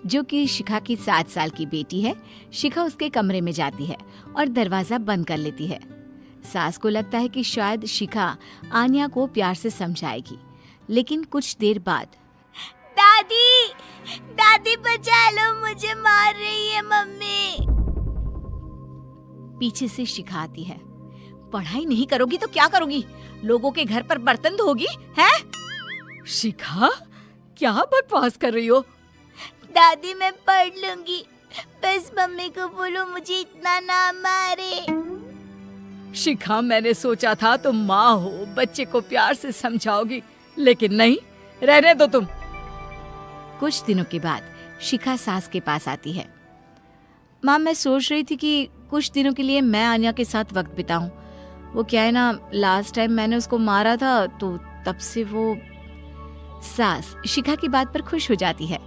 जो कि शिखा की 7 साल की बेटी है। शिखा उसके कमरे में जाती है और दरवाजा बंद कर लेती है। सास को लगता है कि शायद शिखा आन्या को प्यार से समझाएगी, लेकिन कुछ देर बाद दादी, दादी बचा लो, मुझे मार रही है मम्मी। पीछे से शिखा आती है। पढ़ाई नहीं करोगी तो क्या करोगी? लोगों के घर पर बर्तन धोगी हैं? शिखा, क्या बकवास कर रही हो? दादी मैं पढ़ लूंगी, बस मम्मी को बोलो मुझे इतना ना मारे। शिखा, मैंने सोचा था तुम माँ हो, बच्चे को प्यार से समझाओगी, लेकिन नहीं, रहने दो तुम। कुछ दिनों के बाद शिखा सास के पास आती है। माँ, मैं सोच रही थी कि कुछ दिनों के लिए मैं आन्या के साथ वक्त बिताऊं। वो क्या है ना, लास्ट टाइम मैंने उसको मारा था तो तब से वो। सास शिखा की बात पर खुश हो जाती है।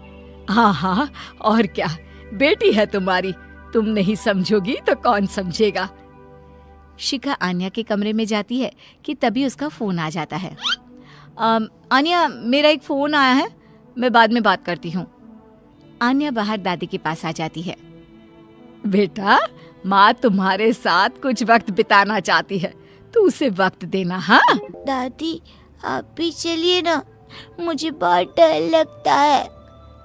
हाँ हाँ, और क्या, बेटी है तुम्हारी, तुम नहीं समझोगी तो कौन समझेगा। शिखा आन्या के कमरे में जाती है कि तभी उसका फोन आ जाता है। आन्या, मेरा एक फोन आया है, मैं बाद में बात करती हूँ। आन्या बाहर दादी के पास आ जाती है। बेटा, माँ तुम्हारे साथ कुछ वक्त बिताना चाहती है, तू उसे वक्त देना। हाँ दादी, आप भी चलिए ना, मुझे बहुत डर लगता है।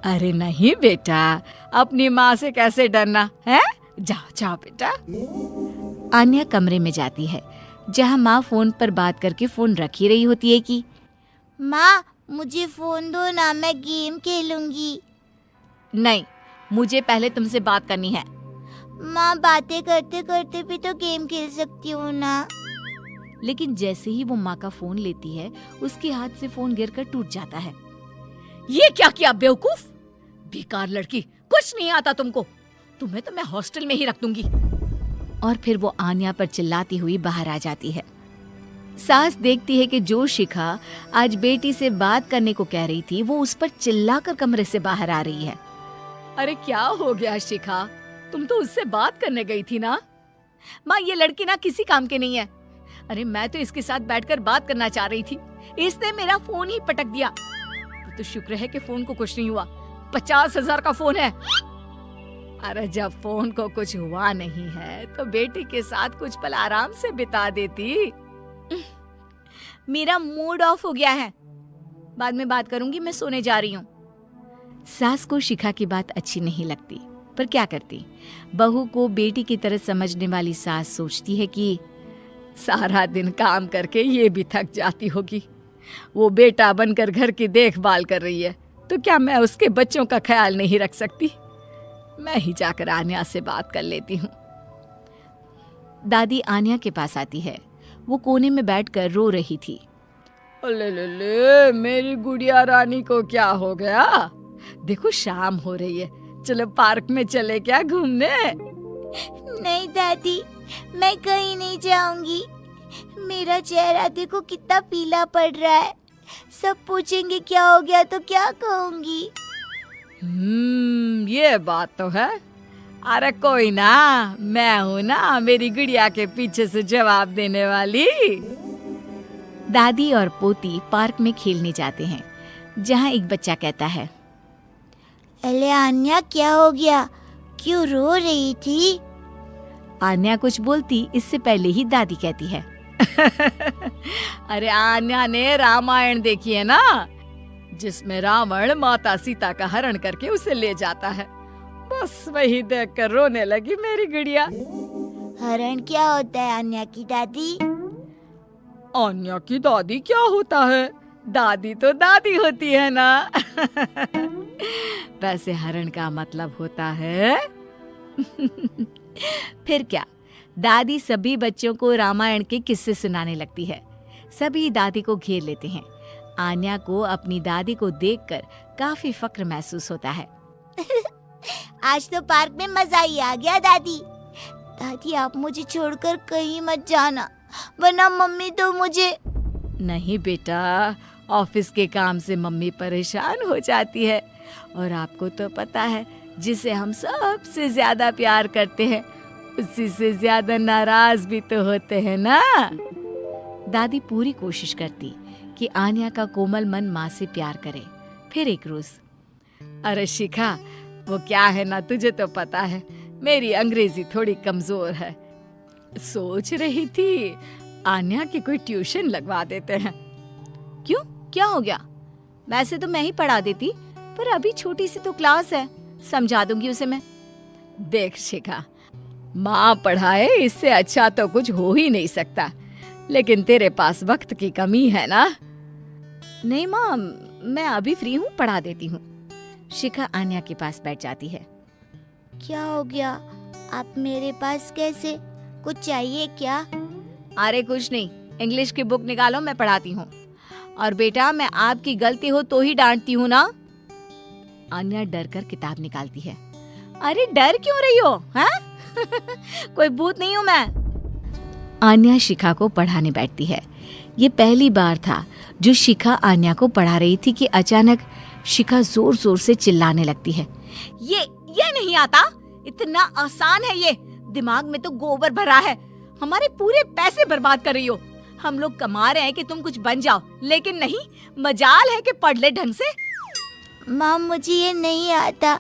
अरे नहीं बेटा, अपनी माँ से कैसे डरना है, जाओ जाओ बेटा। आन्या कमरे में जाती है जहाँ माँ फोन पर बात करके फोन रख ही रही होती है कि माँ मुझे फोन दो ना, मैं गेम खेलूंगी। नहीं, मुझे पहले तुमसे बात करनी है। माँ, बातें करते करते भी तो गेम खेल सकती हूँ ना। लेकिन जैसे ही वो माँ का फोन लेती है, उसके हाथ से फोन गिरकर टूट जाता है। ये क्या किया बेवकूफ, बेकार लड़की, कुछ नहीं आता तुमको, तुम्हें तो मैं हॉस्टल में ही रख दूंगी। और फिर वो आन्या पर चिल्लाती हुई बाहर आ जाती है। सास देखती है कि जो शिखा आज बेटी से बात करने को कह रही थी, वो उस पर चिल्लाकर कमरे से बाहर आ रही है। अरे क्या हो गया शिखा, तुम तो उससे बात करने गई थी ना। माँ, ये लड़की ना किसी काम की नहीं है। अरे मैं तो इसके साथ बैठकर बात करना चाह रही थी, इसने मेरा फोन ही पटक दिया। तो शुक्र है कि फोन को कुछ नहीं हुआ, 50,000 का फोन है। अरे जब फोन को कुछ हुआ नहीं है तो बेटी के साथ कुछ पल आराम से बिता देती। मेरा मूड ऑफ हो गया है, बाद में बात करूंगी, मैं सोने जा रही हूँ। सास को शिखा की बात अच्छी नहीं लगती, पर क्या करती। बहू को बेटी की तरह समझने वाली सास सोचती है कि सारा दिन काम करके ये भी थक जाती होगी, वो बेटा बनकर घर की देखभाल कर रही है, तो क्या मैं उसके बच्चों का ख्याल नहीं रख सकती? मैं ही जाकर आन्या से बात कर लेती हूँ। दादी आन्या के पास आती है। वो कोने में बैठकर रो रही थी। ले, मेरी गुड़िया रानी को क्या हो गया? देखो शाम हो रही है, चलो पार्क में चले क्या घूमने? नहीं दादी, मैं कहीं नहीं जाऊंगी। मेरा चेहरा देखो कितना पीला पड़ रहा है, सब पूछेंगे क्या हो गया तो क्या कहूंगी। ये बात तो है। अरे कोई ना, मैं हूँ ना मेरी गुड़िया के पीछे से जवाब देने वाली। दादी और पोती पार्क में खेलने जाते हैं, जहाँ एक बच्चा कहता है, अरे आन्या क्या हो गया, क्यों रो रही थी? आन्या कुछ बोलती इससे पहले ही दादी कहती है, अरे आन्या ने रामायण देखी है ना, जिसमें रावण माता सीता का हरण करके उसे ले जाता है, बस वही देखकर रोने लगी मेरी गुड़िया। हरण क्या होता है आन्या की दादी? आन्या की दादी क्या होता है? दादी तो दादी होती है ना। वैसे हरण का मतलब होता है फिर क्या, दादी सभी बच्चों को रामायण के किस्से सुनाने लगती है। सभी दादी को घेर लेते हैं। आन्या को अपनी दादी को देखकर काफी फक्र महसूस होता है। आज तो पार्क में मजा ही आ गया दादी। दादी आप मुझे छोड़कर कहीं मत जाना, वरना मम्मी तो मुझे। नहीं बेटा, ऑफिस के काम से मम्मी परेशान हो जाती है, और आपको तो पता है जिसे हम सबसे ज्यादा प्यार करते हैं उसी से ज्यादा नाराज भी तो होते हैं ना। दादी पूरी कोशिश करती कि आन्या का कोमल मन माँ से प्यार करे। फिर एक रोज, अरे शिखा, वो क्या है ना, तुझे तो पता है मेरी अंग्रेजी थोड़ी कमजोर है। सोच रही थी आन्या की कोई ट्यूशन लगवा देते हैं। क्यों, क्या हो गया? वैसे तो मैं ही पढ़ा देती, पर अभी छोटी सी तो क्लास है, समझा दूंगी उसे मैं। देख शिखा, माँ पढ़ाए इससे अच्छा तो कुछ हो ही नहीं सकता, लेकिन तेरे पास वक्त की कमी है ना। नहीं माँ, मैं अभी फ्री हूँ, पढ़ा देती हूँ। शिखा आन्या के पास बैठ जाती है। क्या हो गया? आप मेरे पास कैसे? कुछ चाहिए क्या? अरे कुछ नहीं, इंग्लिश की बुक निकालो, मैं पढ़ाती हूँ। और बेटा, मैं आपकी गलती हो तो ही डांटती हूँ ना। आन्या डर कर किताब निकालती है। अरे डर क्यों रही हो, हाँ? कोई भूत नहीं हूँ मैं। आन्या शिखा को पढ़ाने बैठती है। ये पहली बार था जो शिखा आन्या को पढ़ा रही थी कि अचानक शिखा जोर जोर से चिल्लाने लगती है। ये नहीं आता, इतना आसान है ये, दिमाग में तो गोबर भरा है, हमारे पूरे पैसे बर्बाद कर रही हो। हम लोग कमा रहे हैं कि तुम कुछ बन जाओ, लेकिन नहीं, मजाल है कि पढ़ ले ढंग से। माँ मुझे ये नहीं आता,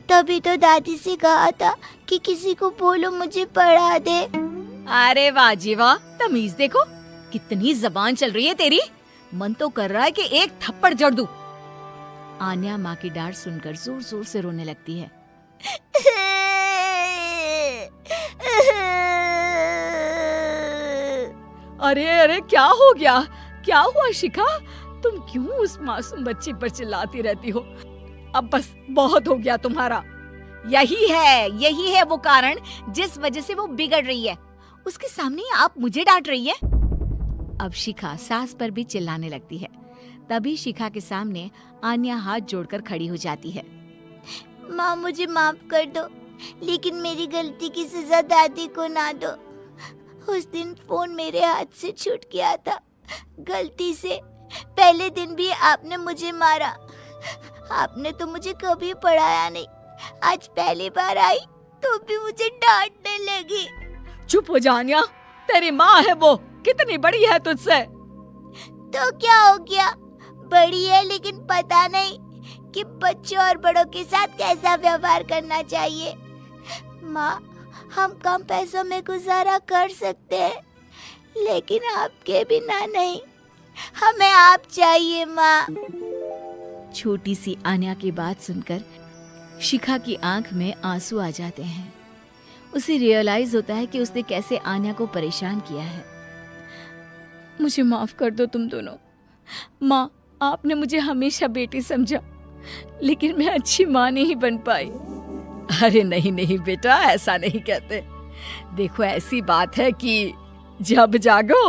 तभी तो दादी से कहा था कि किसी को बोलो मुझे पढ़ा दे। अरे वाह जी वाह, तमीज देखो, कितनी जबान चल रही है तेरी। मन तो कर रहा है कि एक थप्पड़ जड़ दूं। आन्या माँ की डांट सुनकर जोर जोर से रोने लगती है। अरे अरे, क्या हो गया? क्या हुआ शिखा? तुम क्यों उस मासूम बच्ची पर चिल्लाती रहती हो? अब बस बहुत हो गया तुम्हारा। यही है वो कारण जिस वजह से वो बिगड़ रही है। उसके सामने आप मुझे डांट रही है। अब शिखा सास पर भी चिल्लाने लगती है। तभी शिखा के सामने आन्या हाथ जोड़कर खड़ी हो जाती है। माँ मुझे माफ कर दो, लेकिन मेरी गलती की सजा दादी को ना दो। उस दिन फोन मेरे हाथ से छूट गया था, गलती से। पहले दिन भी आपने मुझे मारा। आपने तो मुझे कभी पढ़ाया नहीं, आज पहली बार आई तो भी मुझे डांटने लगी। चुप हो जा आन्या, तेरी माँ है वो, कितनी बड़ी है तुझसे। तो क्या हो गया, बड़ी है, लेकिन पता नहीं कि बच्चों और बड़ों के साथ कैसा व्यवहार करना चाहिए। माँ, हम कम पैसों में गुजारा कर सकते हैं, लेकिन आपके बिना नहीं, हमें आप चाहिए माँ। छोटी सी आन्या की बात सुनकर शिखा की आंख में आंसू आ जाते हैं। उसे रियलाइज होता है कि उसने कैसे आन्या को परेशान किया है। मुझे माफ कर दो तुम दोनों। माँ, आपने मुझे हमेशा बेटी समझा, लेकिन मैं अच्छी माँ नहीं बन पाई। अरे नहीं नहीं बेटा, ऐसा नहीं कहते। देखो, ऐसी बात है कि जब जागो